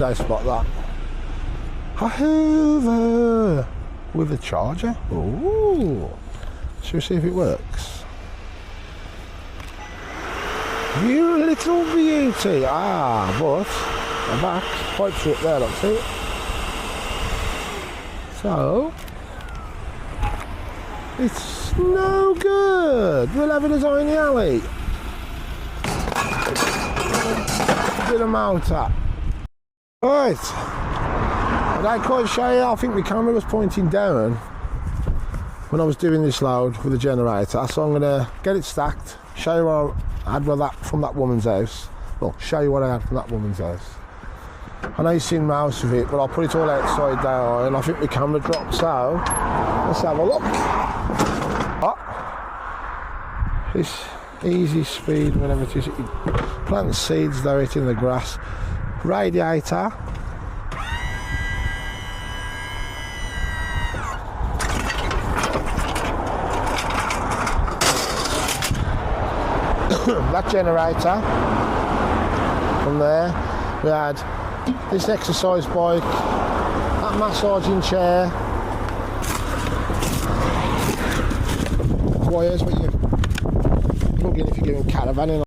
They spot that. A Hoover with a charger. Ooh. Shall we see if it works? You little beauty. Ah, but the back pipes are up there, look, see? So it's no good. We'll have it as in the alley. Bit of motor. Right. I don't quite show you. I think my camera was pointing down when I was doing this load with the generator. So I'm gonna get it stacked, show you what I had with that from that woman's house. Well, show you what I had from that woman's house. I know you've seen most of it, but I'll put it all outside there, and I think my camera dropped, so let's have a look. Oh, it's easy speed whenever it is. You plant seeds, they're hitting the grass. Radiator. That generator from there. We had this exercise bike, that massaging chair, wires what you plug in if you're doing caravanning.